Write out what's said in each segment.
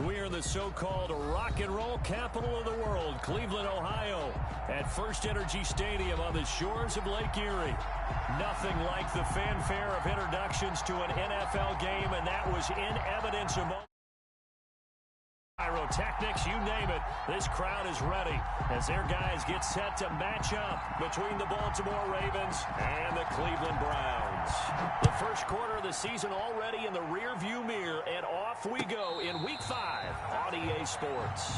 We are the so-called rock and roll capital of the world, Cleveland, Ohio, at First Energy Stadium on the shores of Lake Erie. Nothing like the fanfare of introductions to an NFL game, and that was in evidence among pyrotechnics, you name it. This crowd is ready as their guys get set to match up between the Baltimore Ravens and the Cleveland Browns. The first quarter of the season already in the rearview mirror, and off we go in Week 5 on EA Sports.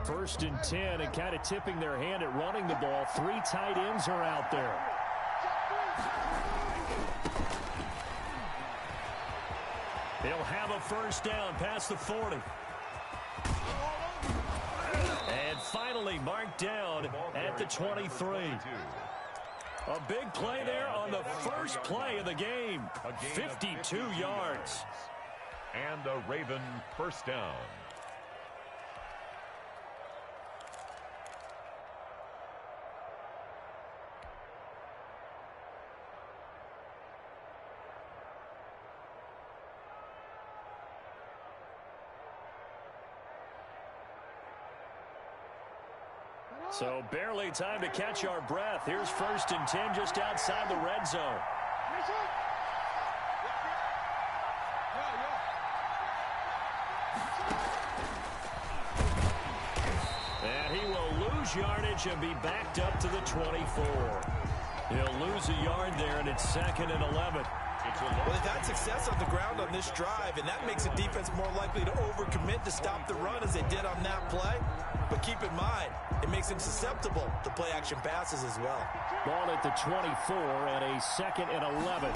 First and 10, and kind of tipping their hand at running the ball. 3 tight ends are out there. They'll have a first down past the 40. And finally marked down at the 23. A big play there on the first play of the game. 52 yards. And a Raven first down. So barely time to catch our breath. Here's first and 10 just outside the red zone. And he will lose yardage and be backed up to the 24. He'll lose a yard there, and it's 2nd and 11. Well, they've had success on the ground on this drive, and that makes the defense more likely to overcommit to stop the run as they did on that play. But keep in mind, it makes them susceptible to play-action passes as well. Ball at the 24 and a 2nd and 11.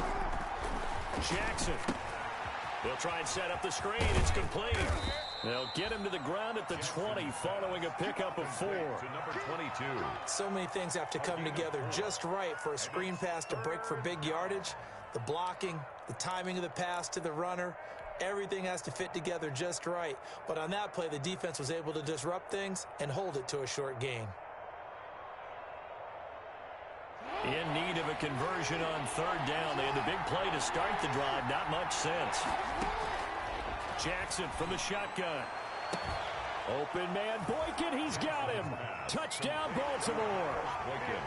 Jackson. They'll try and set up the screen. It's complete. They'll get him to the ground at the 20 following a pickup of 4. To number 22. So many things have to come together just right for a screen pass to break for big yardage. The blocking, the timing of the pass to the runner, everything has to fit together just right. But on that play, the defense was able to disrupt things and hold it to a short gain. In need of a conversion on 3rd down. They had the big play to start the drive. Not much sense. Jackson from the shotgun. Open man, Boykin, he's got him. Touchdown, Baltimore. Boykin.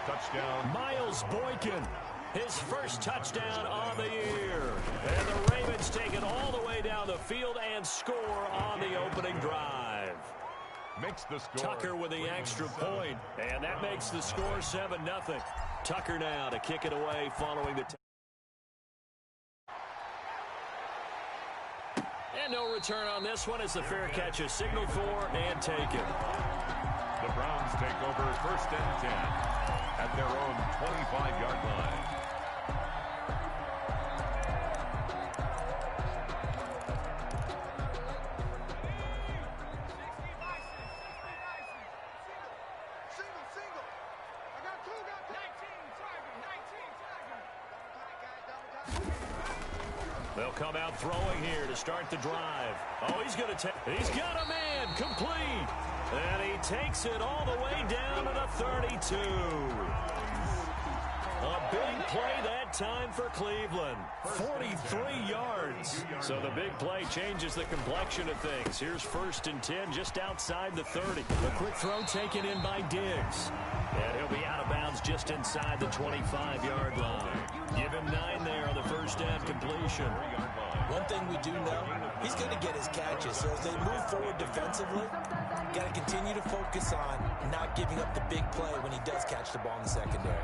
Touchdown. Miles Boykin. His first touchdown on the year. And the Ravens take it all the way down the field and score on the opening drive. Makes the score. Tucker with the extra point. And that makes the score 7-0. Tucker now to kick it away following the... And no return on this one as the fair catch is signaled for and taken. The Browns take over 1st and 10 at their own 25-yard line. They'll come out throwing here to start the drive. Oh, he's going to take... He's got a man complete. And he takes it all the way down to the 32. A big play that time for Cleveland. 43 yards. So the big play changes the complexion of things. Here's 1st and 10 just outside the 30. A quick throw taken in by Diggs. And he'll be out of bounds just inside the 25-yard line. Give him 9 there on the first down completion. One thing we do know, he's going to get his catches. So as they move forward defensively, got to continue to focus on not giving up the big play when he does catch the ball in the secondary.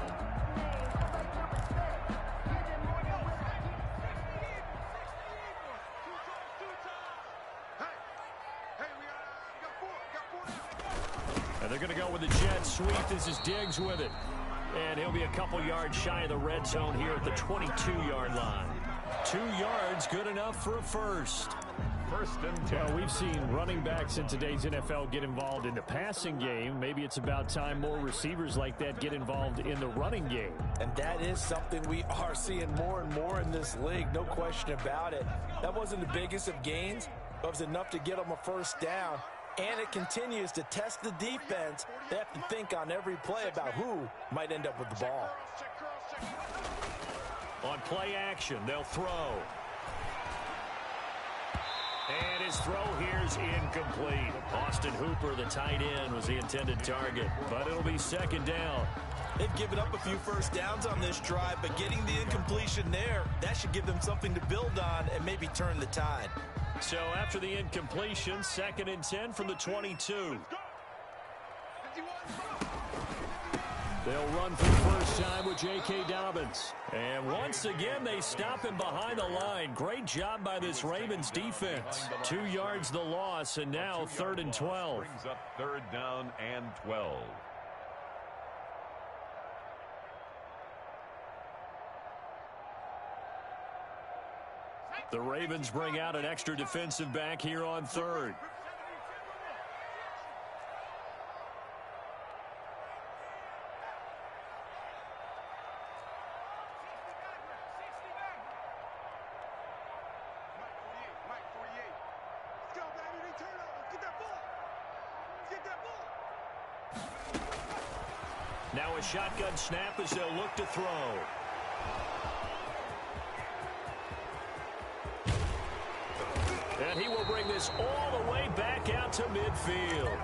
They're going to go with the jet sweep. This is Diggs with it. And he'll be a couple yards shy of the red zone here at the 22-yard line. 2 yards, good enough for a first. First and 10. Well, we've seen running backs in today's NFL get involved in the passing game. Maybe it's about time more receivers like that get involved in the running game. And that is something we are seeing more and more in this league, no question about it. That wasn't the biggest of gains, but it was enough to get them a first down. And it continues to test the defense. They have to think on every play about who might end up with the ball. On play action, they'll throw. And his throw here's incomplete. Austin Hooper, the tight end, was the intended target, but it'll be second down. They've given up a few first downs on this drive, but getting the incompletion there, that should give them something to build on and maybe turn the tide. So after the incompletion, second and 10 from the 22. They'll run for the first time with J.K. Dobbins. And once again, they stop him behind the line. Great job by this Ravens defense. 2 yards the loss, and now third and 12. Brings up third down and 12. The Ravens bring out an extra defensive back here on third. Now a shotgun snap as they'll look to throw. And he will bring this all the way back out to midfield.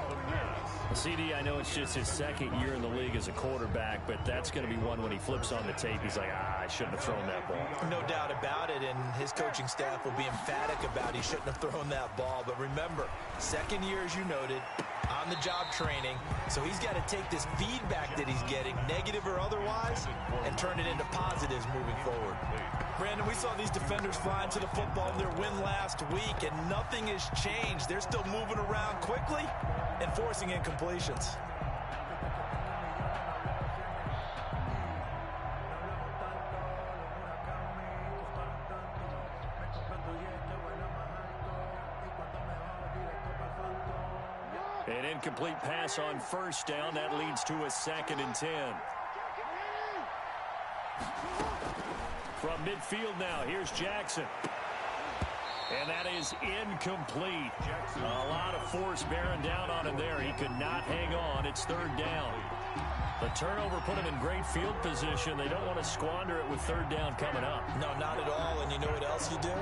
CD, I know it's just his second year in the league as a quarterback, but that's going to be one when he flips on the tape. He's like, I shouldn't have thrown that ball. No doubt about it, and his coaching staff will be emphatic about he shouldn't have thrown that ball. But remember, second year, as you noted, on-the-job training, so he's got to take this feedback that he's getting, negative or otherwise, and turn it into positives moving forward. Brandon, we saw these defenders flying to the football in their win last week, and nothing has changed. They're still moving around quickly and forcing incompletions. An incomplete pass on first down. That leads to a second and 10. From midfield now, here's Jackson. And that is incomplete. A lot of force bearing down on him there. He could not hang on. It's third down. The turnover put him in great field position. They don't want to squander it with third down coming up. No, not at all. And you know what else you do?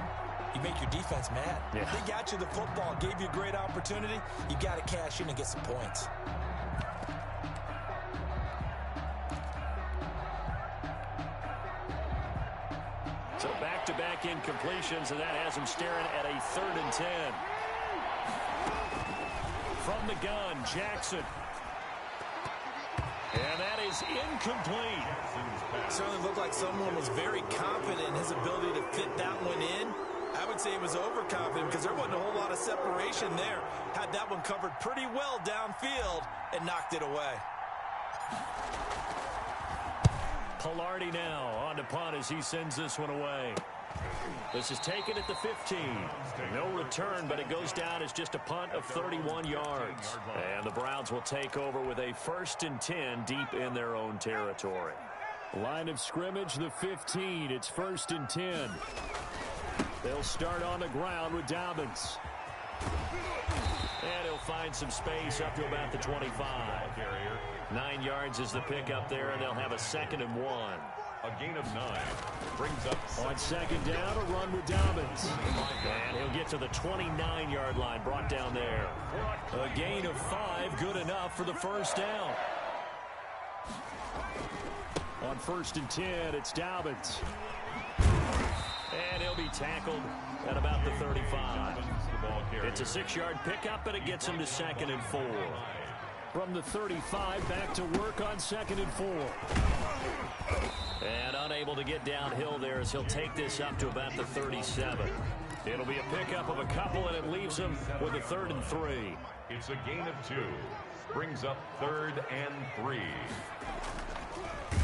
You make your defense mad. Yeah. They got you the football, gave you a great opportunity. You got to cash in and get some points. So back-to-back incompletions, and that has him staring at a third and 10. From the gun, Jackson. And that is incomplete. It certainly looked like someone was very confident in his ability to fit that one in. I would say he was overconfident because there wasn't a whole lot of separation there. Had that one covered pretty well downfield and knocked it away. Pilardi now on to punt as he sends this one away. This is taken at the 15. No return, but it goes down as just a punt of 31 yards. And the Browns will take over with a first and 10 deep in their own territory. Line of scrimmage, the 15. It's first and 10. They'll start on the ground with Dobbins. And he'll find some space up to about the 25. 9 yards is the pickup there, and they'll have a second and 1. A gain of 9 brings up on second down, a run with Dobbins. And he'll get to the 29-yard line, brought down there. A gain of 5, good enough for the first down. On first and 10, it's Dobbins. And he'll be tackled at about the 35. It's a 6-yard pickup, but it gets him to second and 4. From the 35, back to work on second and 4. And unable to get downhill there as he'll take this up to about the 37. It'll be a pickup of a couple, and it leaves them with a 3rd and 3. It's a gain of 2. Brings up 3rd and 3.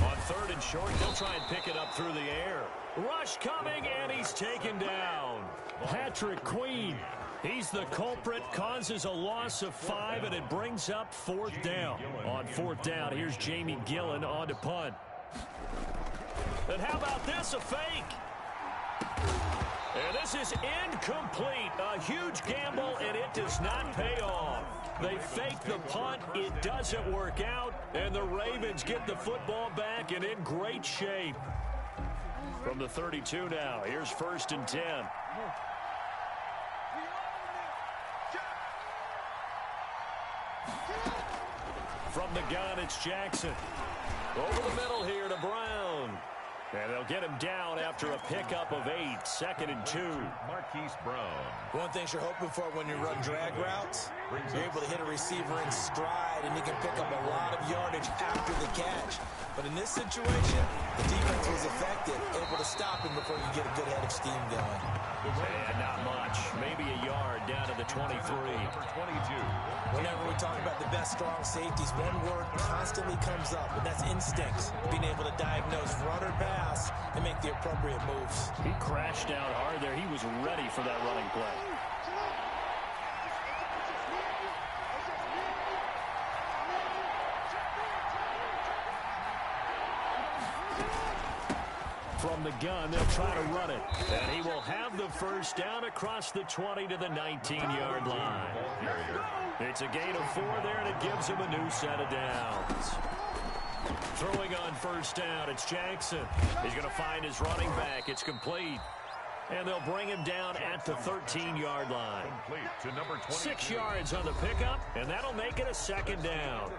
On 3rd and short, they'll try and pick it up through the air. Rush coming, and he's taken down. Patrick Queen, he's the culprit, causes a loss of 5, and it brings up 4th down. On 4th down, here's Jamie Gillen on to punt. And how about this, a fake? And this is incomplete. A huge gamble, and it does not pay off. They fake the punt. It doesn't work out, and the Ravens get the football back and in great shape. From the 32 now, here's 1st and 10. From the gun, it's Jackson. Over the middle here to Brown. And they'll get him down after a pickup of 8. 2nd and 2. Marquise Brown. One thing you're hoping for when you run drag routes, you're able to hit a receiver in stride, and he can pick up a lot of yardage after the catch. But in this situation, the defense was effective, able to stop him before you get a good head of steam going. And not much. Maybe a yard down to the 23. Number 22. Whenever we talk about the best strong safeties, one word constantly comes up, and that's instinct. Being able to diagnose run or pass and make the appropriate moves. He crashed out hard there. He was ready for that running play. From the gun, they'll try to run it. And he will have the 1st down across the 20 to the 19-yard line. It's a gain of 4 there, and it gives him a new set of downs. Throwing on 1st down, it's Jackson. He's going to find his running back. It's complete. And they'll bring him down at the 13-yard line. Complete to number 22. 6 yards on the pickup, and that'll make it a 2nd down.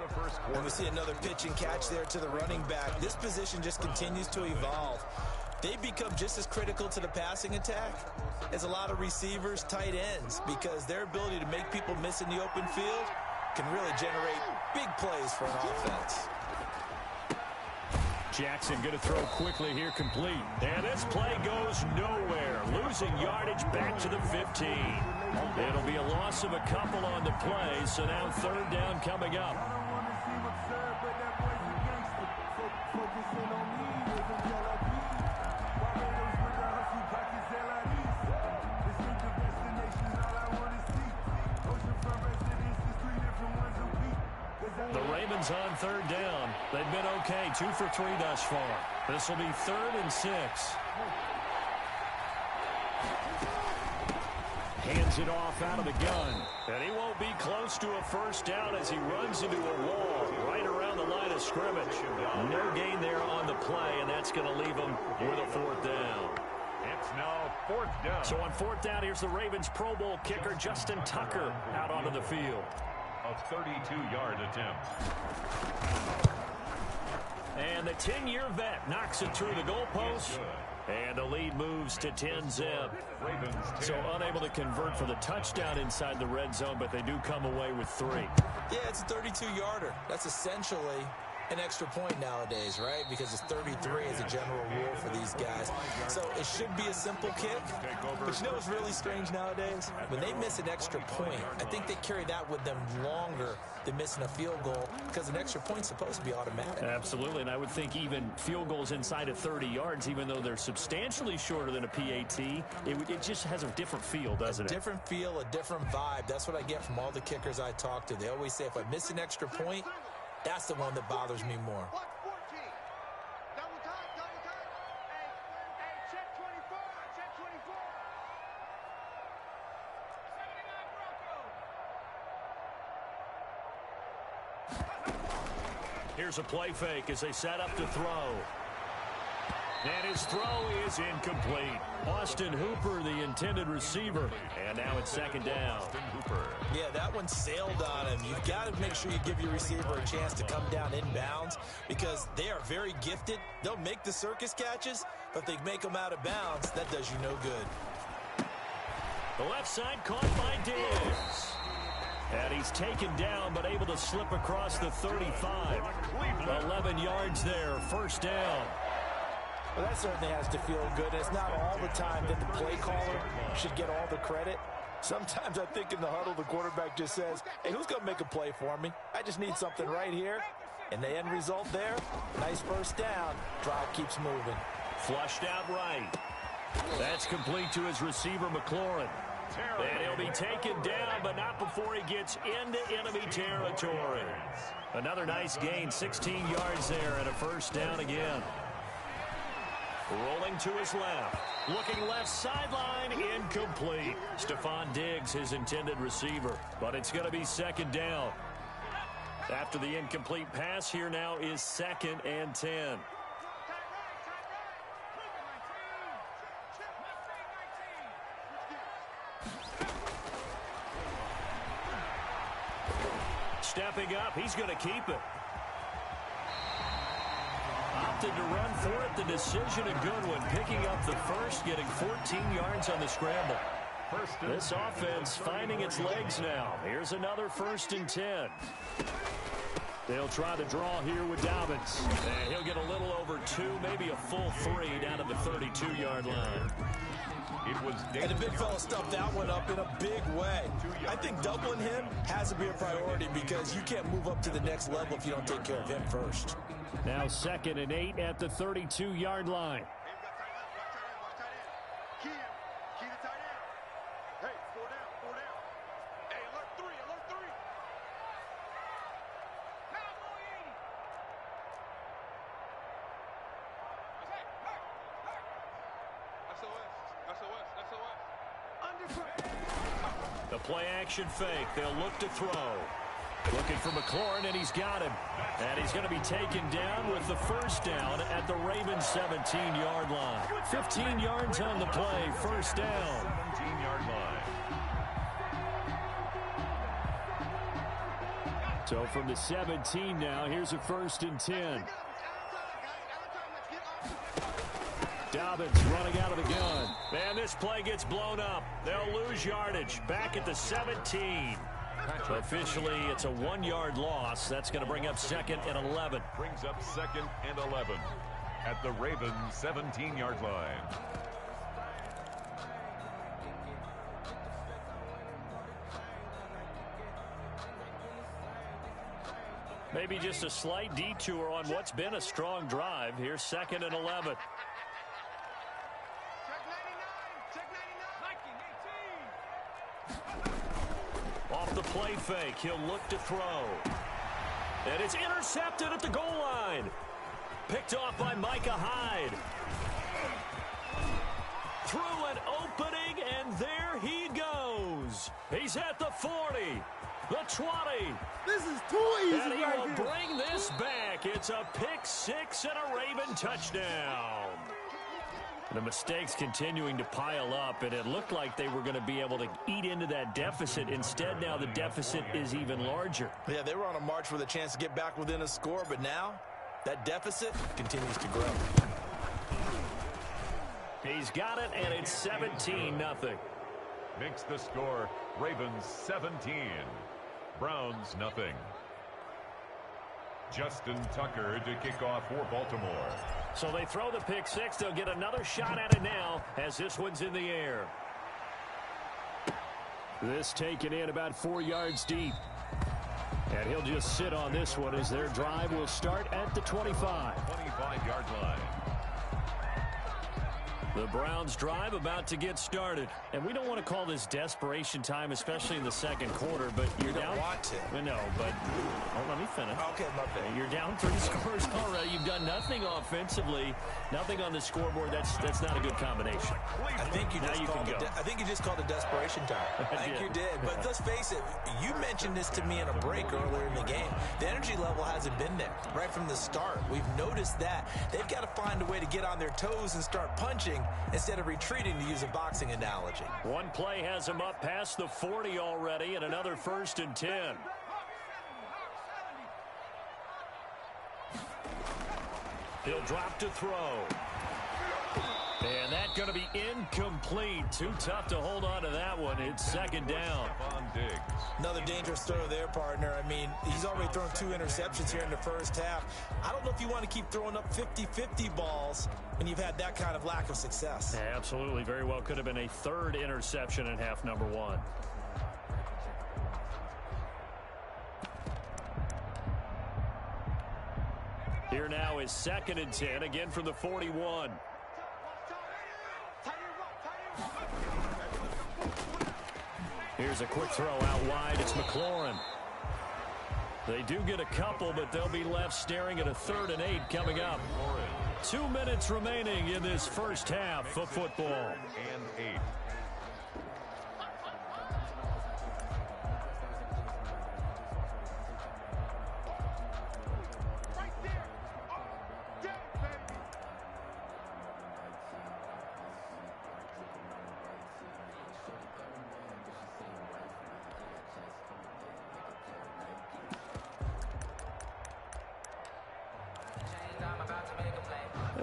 And we see another pitch and catch there to the running back. This position just continues to evolve. They become just as critical to the passing attack as a lot of receivers, tight ends, because their ability to make people miss in the open field can really generate big plays for an offense. Jackson going to throw quickly here, complete. And this play goes nowhere. Losing yardage back to the 15. It'll be a loss of a couple on the play, so now 3rd down coming up. The Ravens on 3rd down. They've been okay, 2 for 3 thus far. This will be 3rd and 6. Hands it off out of the gun. And he won't be close to a 1st down as he runs into a wall right around the line of scrimmage. No gain there on the play, and that's going to leave him with a 4th down. It's now 4th down. So on 4th down, here's the Ravens Pro Bowl kicker Justin Tucker out onto the field. A 32-yard attempt. And the 10-year vet knocks it through the goalpost. And the lead moves to 10-zip. So unable to convert for the touchdown inside the red zone, but they do come away with 3. Yeah, it's a 32-yarder. That's essentially an extra point nowadays, right? Because it's 33 as a general rule for these guys. So it should be a simple kick. But you know what's really strange nowadays? When they miss an extra point, I think they carry that with them longer than missing a field goal, because an extra point's supposed to be automatic. Absolutely, and I would think even field goals inside of 30 yards, even though they're substantially shorter than a PAT, it just has a different feel, doesn't it? A different feel, a different vibe. That's what I get from all the kickers I talk to. They always say, if I miss an extra point, that's the one that bothers me more. Here's a play fake as they set up to throw. And his throw is incomplete. Austin Hooper, the intended receiver. And now it's 2nd down. Yeah, that one sailed on him. You've got to make sure you give your receiver a chance to come down inbounds, because they are very gifted. They'll make the circus catches, but if they make them out of bounds, that does you no good. The left side caught by Diggs. And he's taken down, but able to slip across the 35. 11 yards there, 1st down. Well, that certainly has to feel good. It's not all the time that the play caller should get all the credit. Sometimes I think in the huddle, the quarterback just says, hey, who's going to make a play for me? I just need something right here. And the end result there, nice first down. Drive keeps moving. Flushed out right. That's complete to his receiver, McLaurin. And he'll be taken down, but not before he gets into enemy territory. Another nice gain, 16 yards there, and a first down again. Rolling to his left. Looking left sideline, incomplete. Stephon Diggs, his intended receiver. But it's going to be second down. After the incomplete pass, here now is 2nd and 10. Stepping up, he's going to keep it. Opted to run for it. The decision a good one. Picking up the first, getting 14 yards on the scramble. This offense finding its legs now. Here's another 1st and 10. They'll try the draw here with Dobbins. And he'll get a little over 2, maybe a full 3 down to the 32-yard line. And the big fella stuffed that one up in a big way. I think doubling him has to be a priority because you can't move up to the next level if you don't take care of him first. Now 2nd and 8 at the 32-yard line. The play-action fake. They'll look to throw. Looking for McLaurin, and he's got him. And he's going to be taken down with the first down at the Ravens' 17-yard line. 15 yards on the play. First down. 17-yard line. So from the 17 now, here's a 1st and 10. Dobbins running out of the gun. Man, this play gets blown up. They'll lose yardage. Back at the 17. Officially, it's a 1-yard loss. That's going to bring up 2nd and 11. Brings up 2nd and 11 at the Ravens' 17-yard line. Maybe just a slight detour on what's been a strong drive. Here's 2nd and 11. Off the play fake, he'll look to throw. And it's intercepted at the goal line. Picked off by Micah Hyde. Through an opening, and there he goes. He's at the 40, the 20. This is too easy and he right will here. bring this back. It's a pick six and a Raven touchdown. The mistakes continuing to pile up, and it looked like they were going to be able to eat into that deficit. Instead, now the deficit is even larger. Yeah, they were on a march with a chance to get back within a score, but now that deficit continues to grow. He's got it, and it's 17-0. Makes the score Ravens 17, Browns nothing. Justin Tucker to kick off for Baltimore. So they throw the pick six. They'll get another shot at it now as this one's in the air. This taken in about 4 yards deep. And he'll just sit on this one as their drive will start at the 25. 25-yard line. The Browns drive about to get started. And we don't want to call this desperation time, especially in the second quarter, but you're down. You don't want to. No, but let me finish. Okay, my bad. You're down 3 scores already. You've done nothing offensively, nothing on the scoreboard. That's not a good combination. I think you just called it desperation time. I think you did. But let's face it, you mentioned this to me in a break earlier in the game. The energy level hasn't been there right from the start. We've noticed that. They've got to find a way to get on their toes and start punching instead of retreating, to use a boxing analogy. One play has him up past the 40 already, and another 1st and 10. He'll drop to throw. And that's going to be incomplete. Too tough to hold on to that one. It's second down. Another dangerous throw there, partner. I mean, he's already thrown 2 interceptions here in the first half. I don't know if you want to keep throwing up 50-50 balls when you've had that kind of lack of success. Yeah, absolutely. Very well could have been a 3rd interception in half number 1. Here now is 2nd and 10, again from the 41. Here's a quick throw out wide. It's McLaurin. They do get a couple, but they'll be left staring at a 3rd and 8 coming up. 2 minutes remaining in this first half of football. 3rd and 8.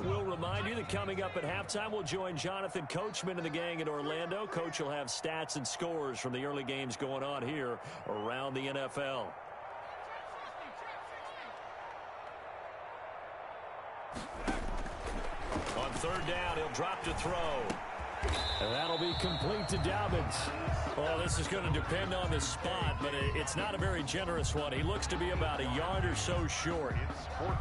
We'll remind you that coming up at halftime, we'll join Jonathan Coachman and the gang in Orlando. Coach will have stats and scores from the early games going on here around the NFL. On 3rd down, he'll drop to throw. And that'll be complete to Dobbins. Well, this is going to depend on the spot, but it's not a very generous one. He looks to be about a yard or so short.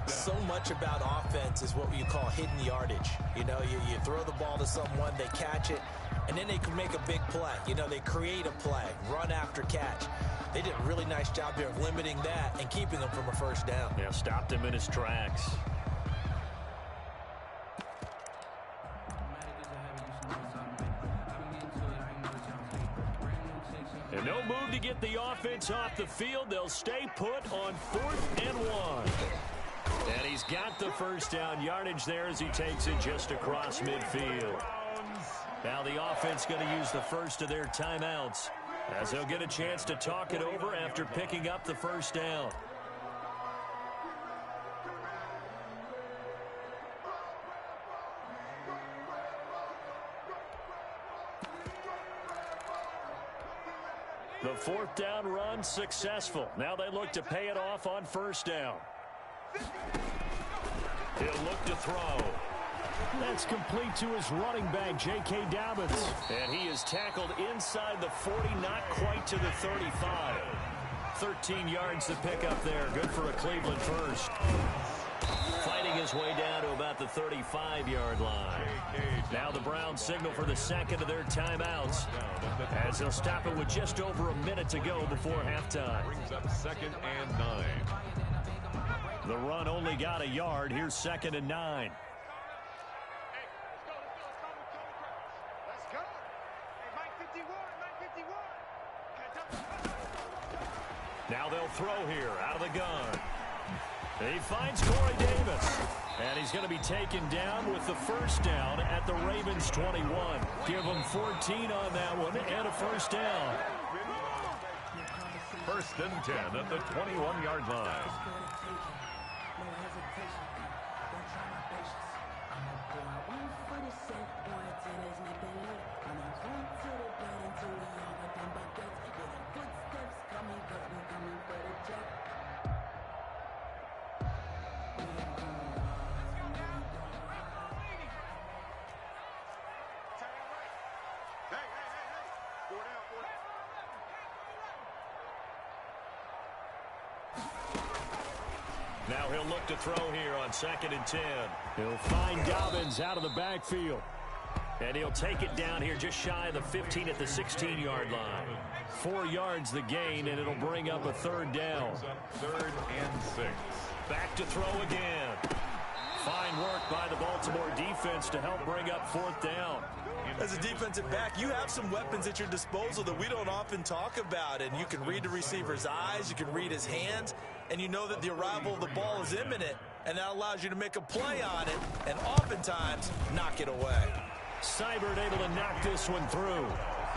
So much about offense is what you call hidden yardage. You know, you throw the ball to someone, they catch it, and then they can make a big play. You know, they create a play, run after catch. They did a really nice job here of limiting that and keeping him from a first down. Yeah, stopped him in his tracks. And no move to get the offense off the field. They'll stay put on 4th and 1. And he's got the first down yardage there as he takes it just across midfield. Now the offense going to use the first of their timeouts as they'll get a chance to talk it over after picking up the first down. The 4th down run successful. Now they look to pay it off on first down. He'll look to throw. That's complete to his running back, J.K. Dobbins. And he is tackled inside the 40, not quite to the 35. 13 yards to pick up there. Good for a Cleveland first. Fighting his way down to about the 35-yard line. Now the Browns signal for the second of their timeouts as they'll stop it with just over a minute to go before halftime. Brings up 2nd and 9. The run only got a yard. Here's 2nd and 9. Now they'll throw here out of the gun. He finds Corey Davis. And he's going to be taken down with the first down at the Ravens 21. Give him 14 on that one and a first down. 1st and 10 at the 21-yard line. Now he'll look to throw here on 2nd and 10. He'll find Dobbins out of the backfield. And he'll take it down here just shy of the 15 at the 16-yard line. 4 yards the gain, and it'll bring up a 3rd down. 3rd and 6. Back to throw again. Fine work by the Baltimore defense to help bring up 4th down. As a defensive back, you have some weapons at your disposal that we don't often talk about. And you can read the receiver's eyes, you can read his hands, and you know that the arrival of the ball is imminent. And that allows you to make a play on it and oftentimes knock it away. Seibert able to knock this one through.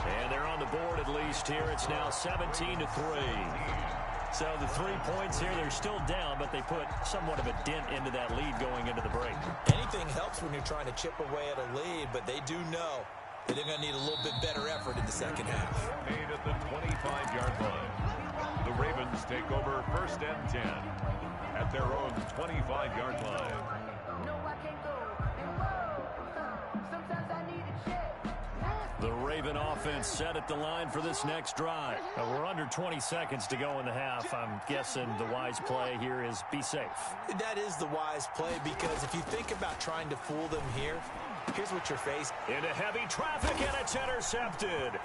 And they're on the board at least here. It's now 17-3. So the 3 points here, they're still down, but they put somewhat of a dent into that lead going into the break. Anything helps when you're trying to chip away at a lead, but they do know that they're going to need a little bit better effort in the second half. Made at the 25-yard line. The Ravens take over 1st and 10 at their own 25-yard line. The Raven offense set at the line for this next drive. We're under 20 seconds to go in the half. I'm guessing the wise play here is be safe. That is the wise play, because if you think about trying to fool them here, here's what you're facing. Into heavy traffic, and it's intercepted.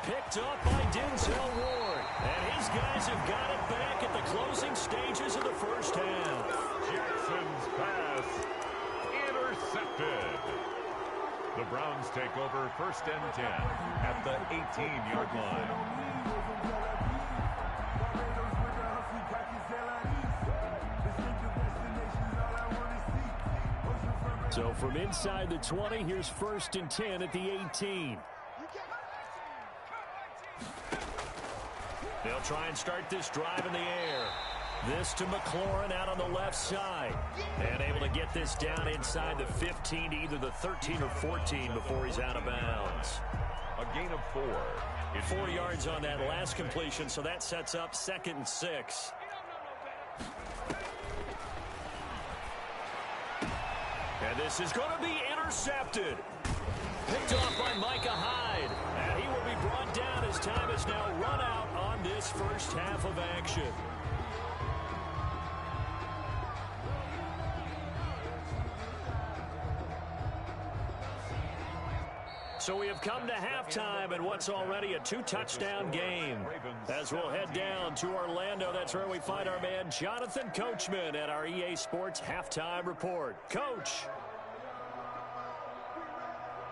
Picked up by Denzel Ward. And his guys have got it back at the closing stages of the first half. Jackson's pass intercepted. The Browns take over 1st and 10 at the 18-yard line. So from inside the 20, here's 1st and 10 at the 18. They'll try and start this drive in the air. This to McLaurin out on the left side. And able to get this down inside the 15 to either the 13 or 14 before he's out of bounds. A gain of 4. 4 yards on that last completion, so that sets up 2nd and 6. And this is going to be intercepted. Picked off by Micah Hyde. And he will be brought down as time is now run out on this first half of action. So we have come to halftime in what's already a 2-touchdown game. As we'll head down to Orlando, that's where we find our man Jonathan Coachman at our EA Sports Halftime Report. Coach.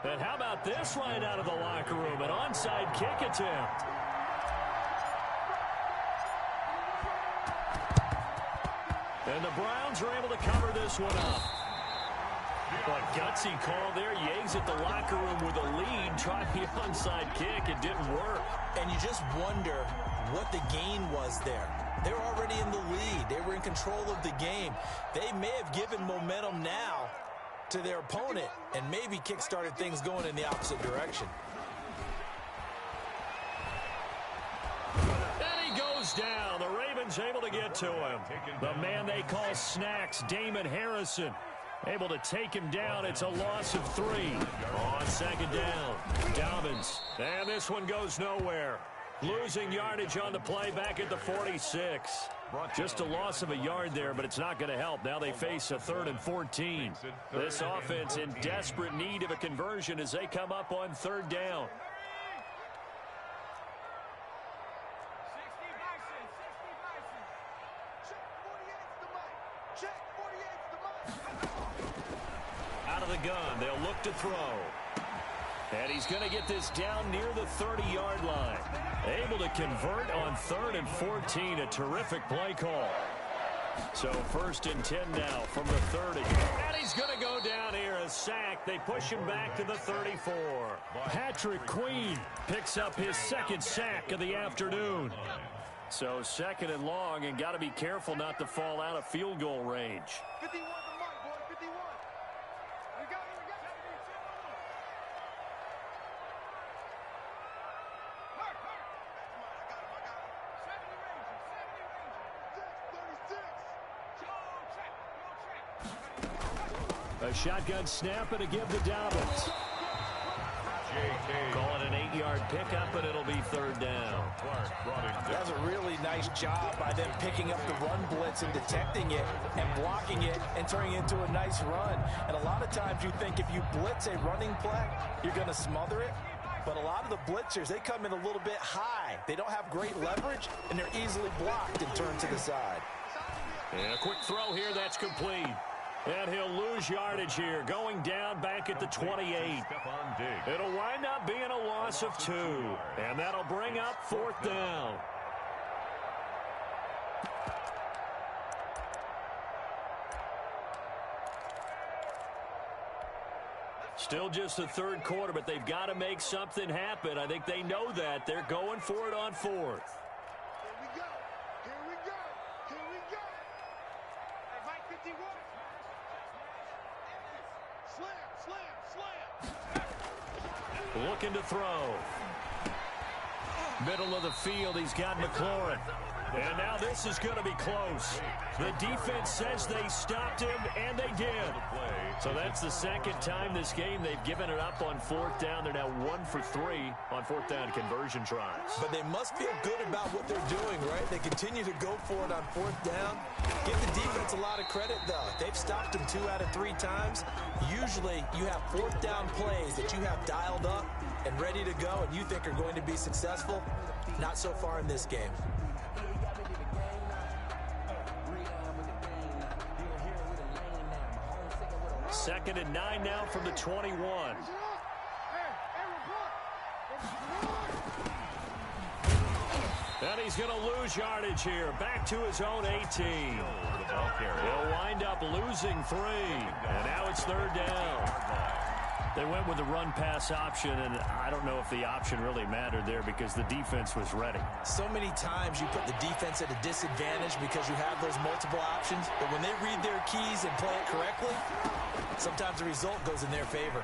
And how about this right out of the locker room? An onside kick attempt. And the Browns are able to cover this one up. But gutsy call there. Yates at the locker room with a lead. Tried the onside kick. It didn't work. And you just wonder what the gain was there. They're already in the lead. They were in control of the game. They may have given momentum now to their opponent and maybe kick-started things going in the opposite direction. And he goes down. The Ravens able to get to him. The man they call Snacks, Damon Harrison, able to take him down. It's a loss of 3 on 2nd down. Dobbins. And this one goes nowhere. Losing yardage on the play back at the 46. Just a loss of a yard there, but it's not going to help. Now they face a 3rd and 14. This offense in desperate need of a conversion as they come up on 3rd down. Out of the gun, they'll look to throw. And he's going to get this down near the 30-yard line. Able to convert on 3rd and 14. A terrific play call. So 1st and 10 now from the 30. And he's going to go down here, a sack. They push him back to the 34. Patrick Queen picks up his 2nd sack of the afternoon. So 2nd and long, and got to be careful not to fall out of field goal range. 51 to Mike, boy, 51. We got it. A shotgun snap and a give to Dobbins. Calling an 8-yard pickup, and it'll be 3rd down. That's a really nice job by them picking up the run blitz and detecting it and blocking it and turning it into a nice run. And a lot of times you think if you blitz a running play, you're going to smother it. But a lot of the blitzers, they come in a little bit high. They don't have great leverage, and they're easily blocked and turned to the side. And a quick throw here, that's complete. And he'll lose yardage here, going down back at the 28. It'll wind up being a loss of 2. And that'll bring up 4th down. Still just the 3rd quarter, but they've got to make something happen. I think they know that. They're going for it on 4th. Here we go. Here Looking to throw. Middle of the field, he's got McLaurin. And now this is going to be close. The defense says they stopped him, and they did. So that's the second time this game they've given it up on fourth down. They're now 1 for 3 on fourth down conversion tries. But they must feel good about what they're doing, right? They continue to go for it on fourth down. Give the defense a lot of credit, though. They've stopped them 2 out of 3 times. Usually you have fourth down plays that you have dialed up and ready to go and you think are going to be successful. Not so far in this game. Second and 9 now from the 21. And he's going to lose yardage here. Back to his own 18. He'll wind up losing 3. And now it's third down. They went with the run-pass option, and I don't know if the option really mattered there because the defense was ready. So many times you put the defense at a disadvantage because you have those multiple options, but when they read their keys and play it correctly, sometimes the result goes in their favor.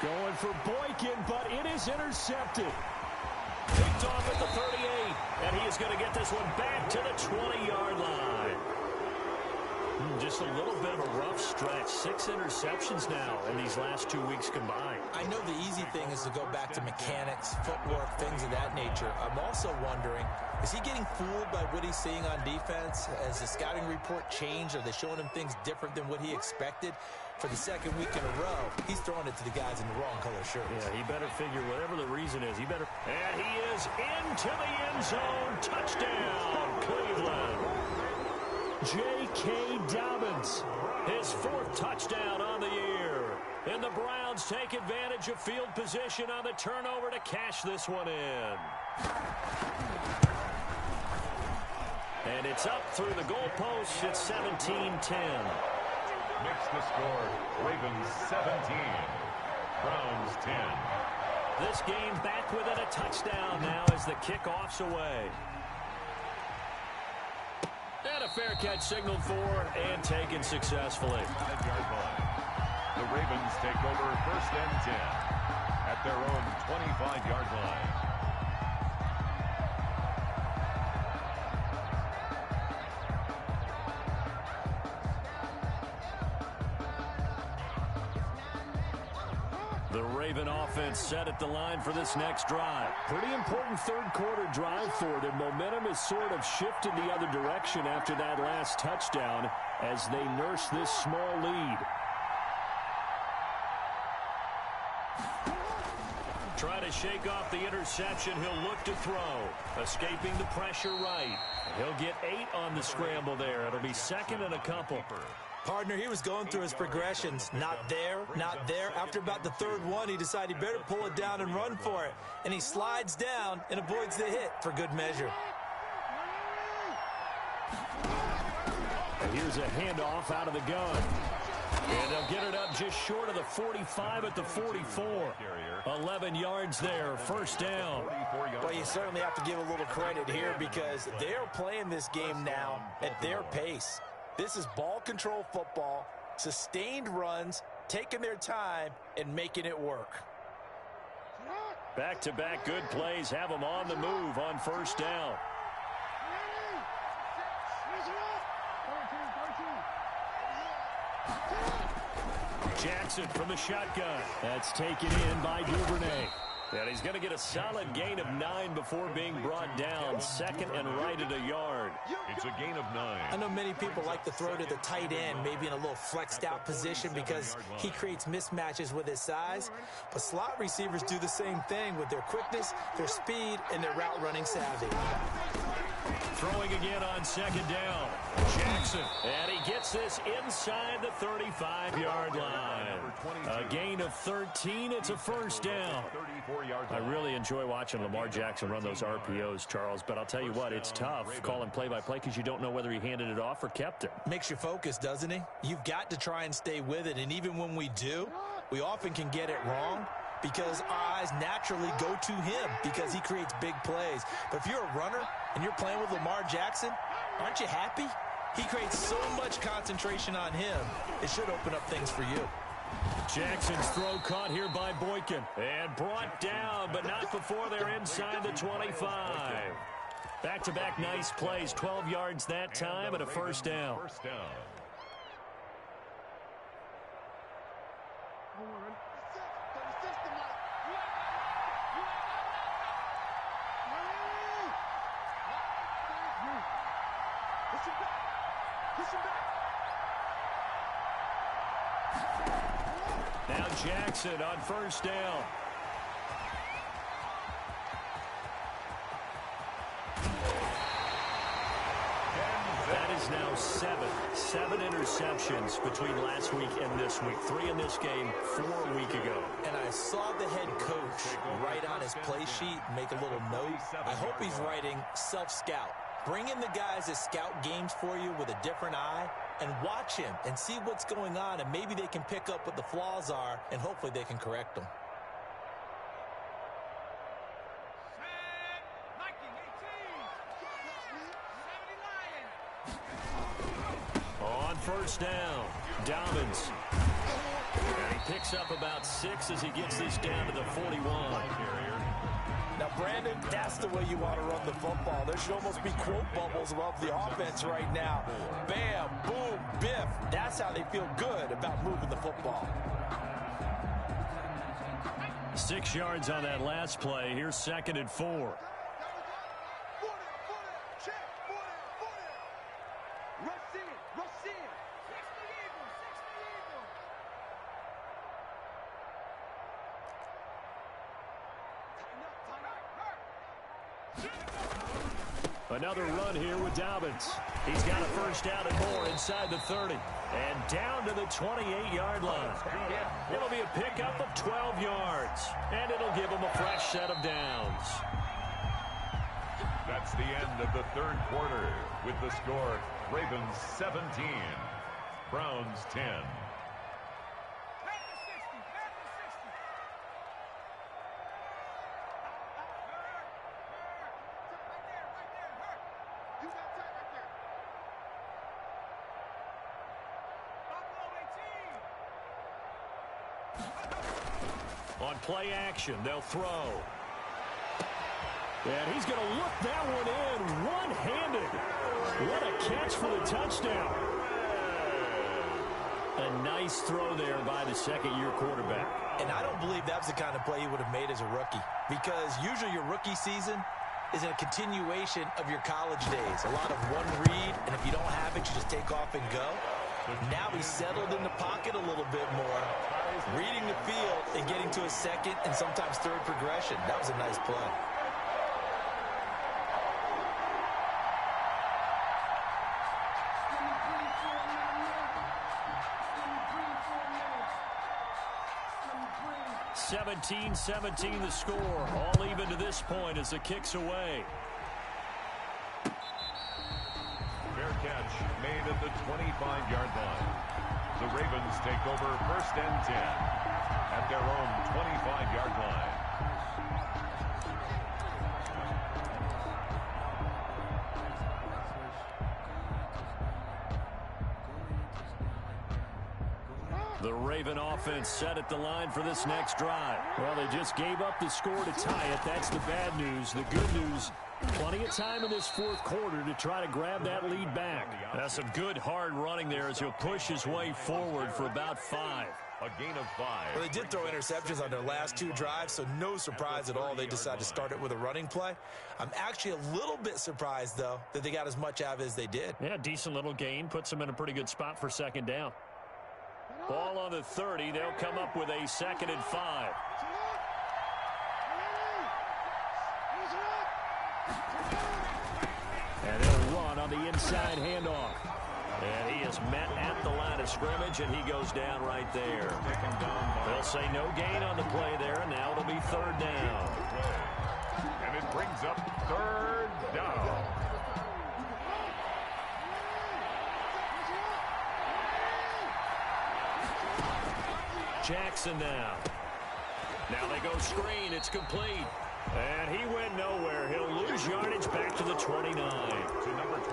Going for Boykin, but it is intercepted. Picked off at the 38, and he is going to get this one back to the 20-yard line. Just a little bit of a rough stretch. 6 interceptions now in these last 2 weeks combined. I know the easy thing is to go back to mechanics, footwork, things of that nature. I'm also wondering, is he getting fooled by what he's seeing on defense? Has the scouting report changed? Are they showing him things different than what he expected? For the second week in a row, he's throwing it to the guys in the wrong color shirts. Yeah, he better figure whatever the reason is. He better. And he is into the end zone. Touchdown, Cleveland. J.K. Dobbins, his 4th touchdown on the year. And the Browns take advantage of field position on the turnover to cash this one in. And it's up through the goalpost. It's 17-10. Makes the score. Ravens 17. Browns 10. This game back within a touchdown now as the kickoff's away. And a fair catch signaled for and taken successfully. 5-yard line. The Ravens take over 1st and 10 at their own 25-yard line. The Raven offense set at the line for this next drive. Pretty important third-quarter drive for them. Momentum has sort of shifted the other direction after that last touchdown as they nurse this small lead. Try to shake off the interception. He'll look to throw. Escaping the pressure right. He'll get 8 on the scramble there. It'll be 2nd and a couple. Partner, he was going through his progressions. Not there, not there. After about the 3rd one, he decided he better pull it down and run for it. And he slides down and avoids the hit for good measure. And here's a handoff out of the gun. And they'll get it up just short of the 45 at the 44. 11 yards there, 1st down. Well, you certainly have to give a little credit here because they're playing this game now at their pace. This is ball control football, sustained runs, taking their time, and making it work. Back-to-back good plays have them on the move on 1st down. Jackson from the shotgun. That's taken in by Duvernay. And he's going to get a solid gain of 9 before being brought down. 2nd and right at a yard. It's a gain of 9. I know many people like to throw to the tight end, maybe in a little flexed out position because he creates mismatches with his size. But slot receivers do the same thing with their quickness, their speed, and their route running savvy. Throwing again on 2nd down. Jackson. And he gets this inside the 35-yard line. A gain of 13. It's a 1st down. I really enjoy watching Lamar Jackson run those RPOs, Charles, but I'll tell you what, it's tough calling play-by-play because you don't know whether he handed it off or kept it. Makes you focus, doesn't he? You've got to try and stay with it, and even when we do, we often can get it wrong because our eyes naturally go to him because he creates big plays. But if you're a runner and you're playing with Lamar Jackson, aren't you happy? He creates so much concentration on him, it should open up things for you. Jackson's throw caught here by Boykin. And brought down, but not before they're inside the 25. Back-to-back nice plays, 12 yards that time and a first down. Now Jackson on first down. That is now seven interceptions between last week and this week. 3 in this game, 4 a week ago. And I saw the head coach write on his play sheet, make a little note. I hope he's writing self-scout. Bring in the guys that scout games for you with a different eye and watch him and see what's going on, and maybe they can pick up what the flaws are, and hopefully they can correct them. On first down, Dobbins. And he picks up about 6 as he gets this down to the 41. Now, Brandon, that's the way you want to run the football. There should almost be quote bubbles above the offense right now. Bam, boom, biff. That's how they feel good about moving the football. 6 yards on that last play. Here's 2nd and 4. Another run here with Dobbins. He's got a first down and more inside the 30. And down to the 28-yard line. It'll be a pickup of 12 yards. And it'll give him a fresh set of downs. That's the end of the third quarter with the score Ravens 17, Browns 10. On play action, they'll throw. And he's going to look that one in one-handed. What a catch for the touchdown. A nice throw there by the second-year quarterback. And I don't believe that's the kind of play he would have made as a rookie, because usually your rookie season is a continuation of your college days. A lot of one read, and if you don't have it, you just take off and go. Now he's settled in the pocket a little bit more, reading the field and getting to a second and sometimes third progression. That was a nice play. (17-17) the score. All even to this point as the kick's away. Fair catch made at the 25-yard line. The Ravens take over 1st and 10 at their own 25-yard line. The Raven offense set at the line for this next drive. Well, they just gave up the score to tie it. That's the bad news. The good news, plenty of time in this fourth quarter to try to grab that lead back. That's some good hard running there as he'll push his way forward for about 5. A gain of 5. Well, they did throw interceptions on their last 2 drives, so no surprise at all they decided to start it with a running play. I'm actually a little bit surprised, though, that they got as much out of it as they did. Yeah, decent little gain. Puts them in a pretty good spot for 2nd down. Ball on the 30. They'll come up with a 2nd and 5. And they'll run on the inside handoff. And he is met at the line of scrimmage, and he goes down right there. They'll say no gain on the play there, and now it'll be 3rd down. And it brings up 3rd down. Jackson now. Now they go screen. It's complete. And he went nowhere. He'll lose yardage back to the 29.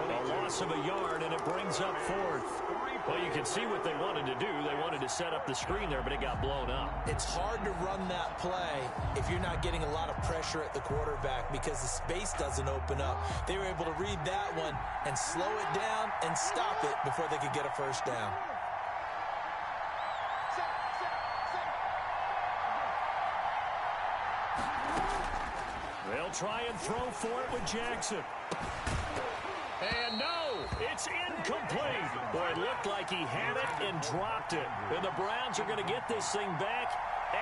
A loss of a yard, and it brings up fourth. Well, you can see what they wanted to do. They wanted to set up the screen there, but it got blown up. It's hard to run that play if you're not getting a lot of pressure at the quarterback because the space doesn't open up. They were able to read that one and slow it down and stop it before they could get a first down. They'll try and throw for it with Jackson. And no, it's incomplete. Boy, it looked like he had it and dropped it. And the Browns are going to get this thing back.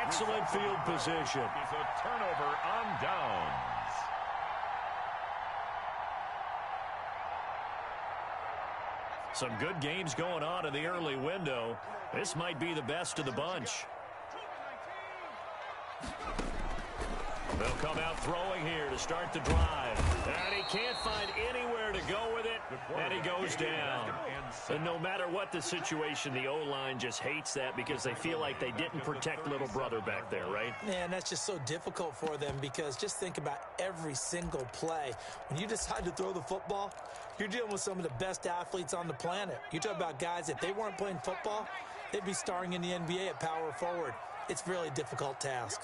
Excellent field position. It's a turnover on downs. Some good games going on in the early window. This might be the best of the bunch. They'll come out throwing here to start the drive. And he can't find anywhere to go with it, and he goes down. And no matter what the situation, the O-line just hates that because they feel like they didn't protect little brother back there, right? Man, that's just so difficult for them because just think about every single play. When you decide to throw the football, you're dealing with some of the best athletes on the planet. You talk about guys, if they weren't playing football, they'd be starring in the NBA at power forward. It's a really difficult task.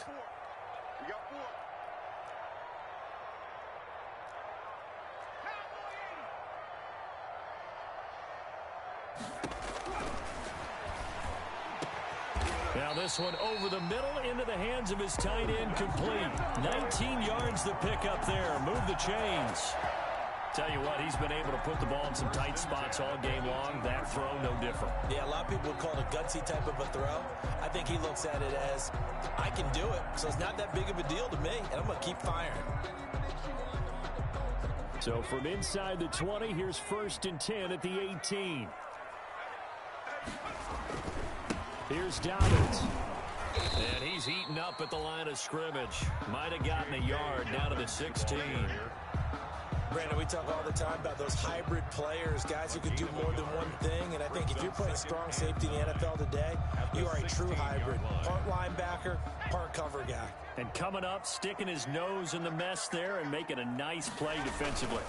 Now this one over the middle into the hands of his tight end, complete. 19 yards the pick up there. Move the chains. Tell you what, he's been able to put the ball in some tight spots all game long. That throw, no different. Yeah, a lot of people would call it a gutsy type of a throw. I think he looks at it as, I can do it, so it's not that big of a deal to me, and I'm going to keep firing. So from inside the 20, here's 1st and 10 at the 18. Here's Dobbins. And he's eaten up at the line of scrimmage. Might have gotten a yard down to the 16. Brandon, we talk all the time about those hybrid players, guys who can do more than one thing. And I think if you're playing strong safety in the NFL today, you are a true hybrid. Part linebacker, part cover guy. And coming up, sticking his nose in the mess there and making a nice play defensively.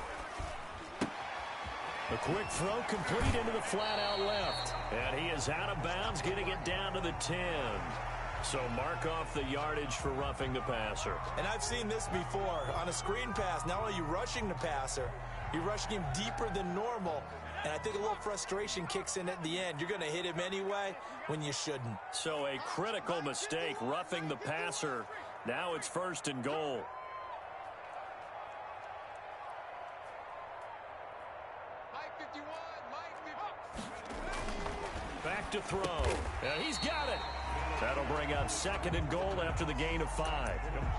A quick throw complete into the flat out left. And he is out of bounds, getting it down to the 10. So mark off the yardage for roughing the passer. And I've seen this before. On a screen pass, not only are you rushing the passer, you're rushing him deeper than normal. And I think a little frustration kicks in at the end. You're going to hit him anyway when you shouldn't. So a critical mistake, roughing the passer. Now it's 1st and goal. Back to throw. And he's got it. That'll bring up 2nd and goal after the gain of 5.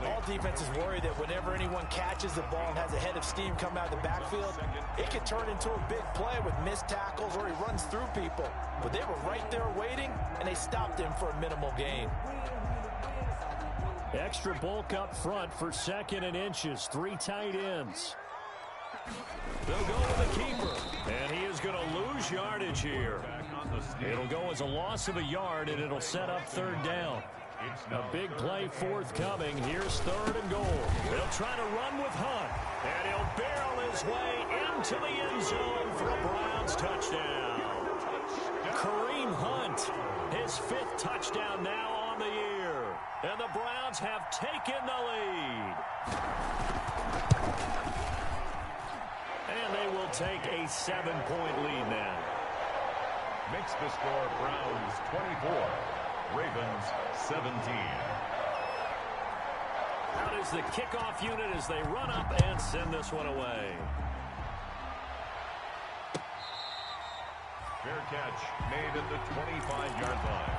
All defenses worry that whenever anyone catches the ball and has a head of steam come out of the backfield, it could turn into a big play with missed tackles or he runs through people. But they were right there waiting, and they stopped him for a minimal gain. Extra bulk up front for 2nd and inches. 3 tight ends. They'll go with the keeper. And he is going to lose yardage here. It'll go as a loss of a yard, and it'll set up 3rd down. A big play forthcoming. Here's 3rd and goal. They'll try to run with Hunt. And he'll barrel his way into the end zone for a Browns touchdown. Kareem Hunt, his 5th touchdown now on the year. And the Browns have taken the lead. And they will take a 7-point lead now. Makes the score Browns 24, Ravens 17. Out is the kickoff unit as they run up and send this one away. Fair catch made at the 25-yard line.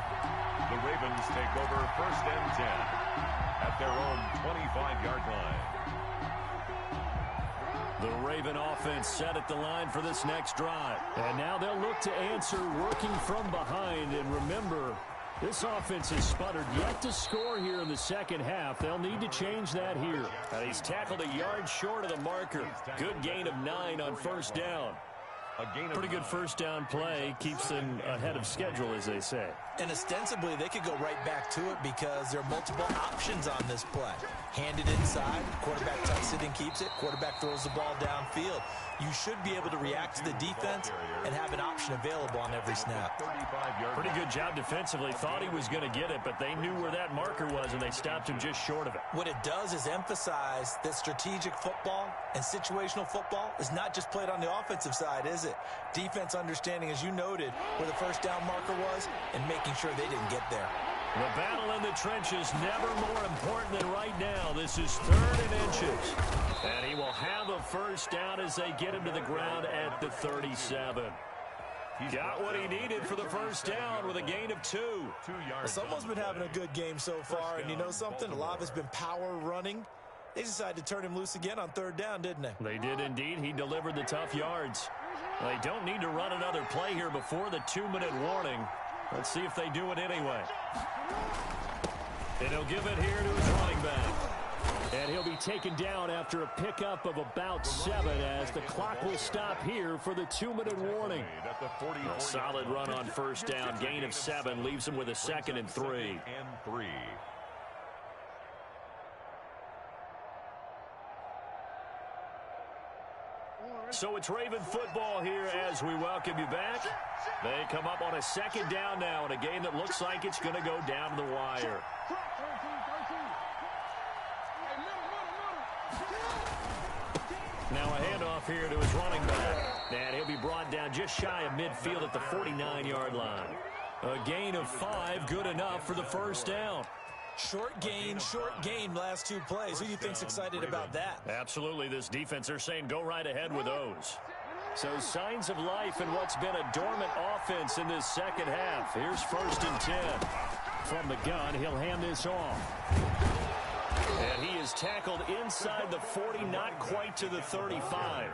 The Ravens take over 1st and 10 at their own 25-yard line. The Raven offense set at the line for this next drive. And now they'll look to answer working from behind. And remember, this offense has sputtered yet to score here in the second half. They'll need to change that here. And he's tackled a yard short of the marker. Good gain of 9 on 1st down. A gain of Pretty good 9. first down play. Keeps them ahead of schedule, as they say. And ostensibly, they could go right back to it because there are multiple options on this play. Handed inside, quarterback tucks it and keeps it, quarterback throws the ball downfield. You should be able to react to the defense and have an option available on every snap. Pretty good job defensively. Thought he was going to get it, but they knew where that marker was, and they stopped him just short of it. What it does is emphasize that strategic football and situational football is not just played on the offensive side, is it? Defense understanding, as you noted, where the first down marker was and making sure they didn't get there. The battle in the trenches never more important than right now. This is 3rd and inches. And he will have a first down as they get him to the ground at the 37. Got what he needed for the first down with a gain of 2. 2 yards. Someone's been having a good game so far, and you know something? A lot of it's been power running. They decided to turn him loose again on 3rd down, didn't they? They did indeed. He delivered the tough yards. They don't need to run another play here before the 2-minute warning. Let's see if they do it anyway. And he'll give it here to his running back. And he'll be taken down after a pickup of about 7 as the clock will stop here for the 2-minute warning. A solid run on first down. Gain of 7 leaves him with a 2nd and 3. So it's Raven football here as we welcome you back. They come up on a 2nd down now in a game that looks like it's going to go down to the wire. Now a handoff here to his running back. And he'll be brought down just shy of midfield at the 49-yard line. A gain of 5, good enough for the first down. Short gain last 2 plays. Who do you think's excited about that? Absolutely. This defense, they're saying go right ahead with those. So signs of life in what's been a dormant offense in this second half. Here's 1st and 10. From the gun, he'll hand this off. And he is tackled inside the 40, not quite to the 35.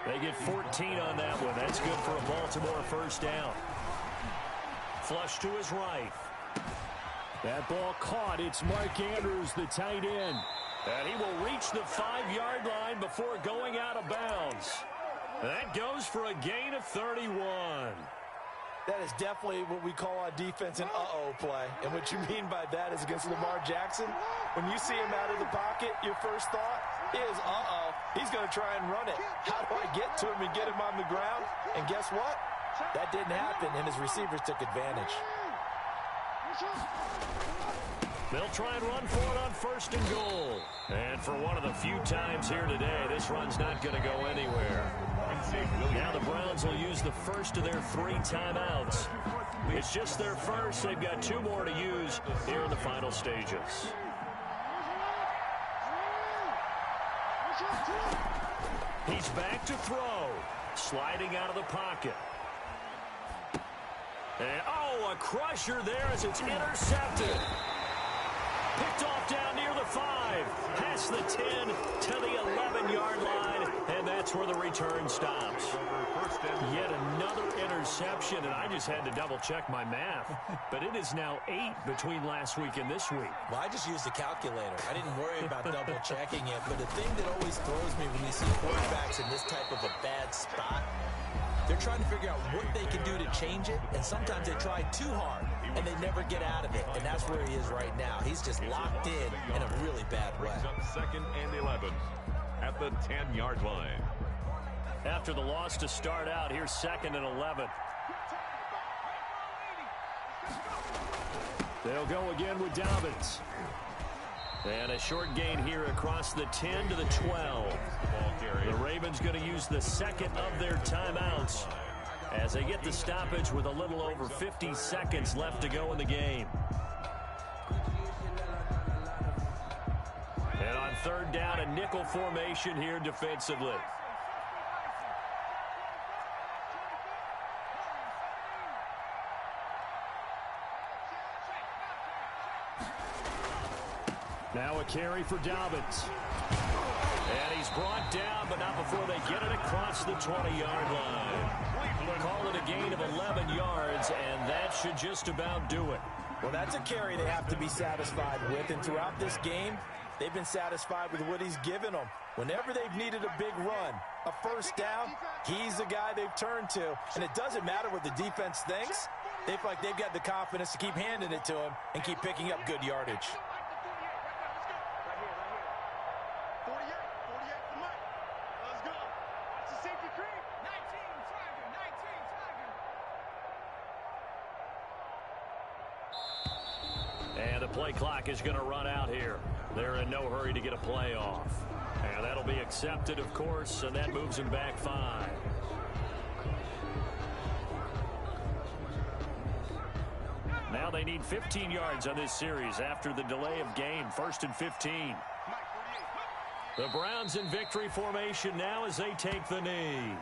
They get 14 on that one. That's good for a Baltimore first down. Flush to his right. That ball caught. It's Mark Andrews, the tight end. And he will reach the 5-yard line before going out of bounds. That goes for a gain of 31. That is definitely what we call on defense an uh-oh play. And what you mean by that is against Lamar Jackson. When you see him out of the pocket, your first thought is, uh-oh, he's going to try and run it. How do I get to him and get him on the ground? And guess what? That didn't happen, and his receivers took advantage. They'll try and run for it on 1st and goal. And for one of the few times here today, this run's not going to go anywhere. Now the Browns will use the first of their 3 timeouts. It's just their first. They've got 2 more to use here in the final stages. He's back to throw. Sliding out of the pocket. And, a crusher there as it's intercepted. Picked off down near the 5. Past the 10 to the 11-yard line. And that's where the return stops. Yet another interception, and I just had to double-check my math. But it is now 8 between last week and this week. Well, I just used the calculator. I didn't worry about double-checking it. But the thing that always throws me when you see quarterbacks in this type of a bad spot, they're trying to figure out what they can do to change it, and sometimes they try too hard, and they never get out of it, and that's where he is right now. He's just locked in a really bad way. 2nd and 11 at the 10-yard line. After the loss to start out, here's 2nd and 11. They'll go again with Dobbins. And a short gain here across the 10 to the 12. The Ravens going to use the 2nd of their timeouts as they get the stoppage with a little over 50 seconds left to go in the game. And on 3rd down, a nickel formation here defensively. Now a carry for Dobbins. And he's brought down, but not before they get it across the 20-yard line. Call it a gain of 11 yards, and that should just about do it. Well, that's a carry they have to be satisfied with. And throughout this game, They've been satisfied with what he's given them. Whenever they've needed a big run, a first down, he's the guy they've turned to. And it doesn't matter what the defense thinks. They feel like they've got the confidence to keep handing it to him and keep picking up good yardage. And the play clock is going to run out here. They're in no hurry to get a play off. And that'll be accepted, of course, and that moves them back 5. Now they need 15 yards on this series after the delay of game. 1st and 15. The Browns in victory formation now as they take the knee.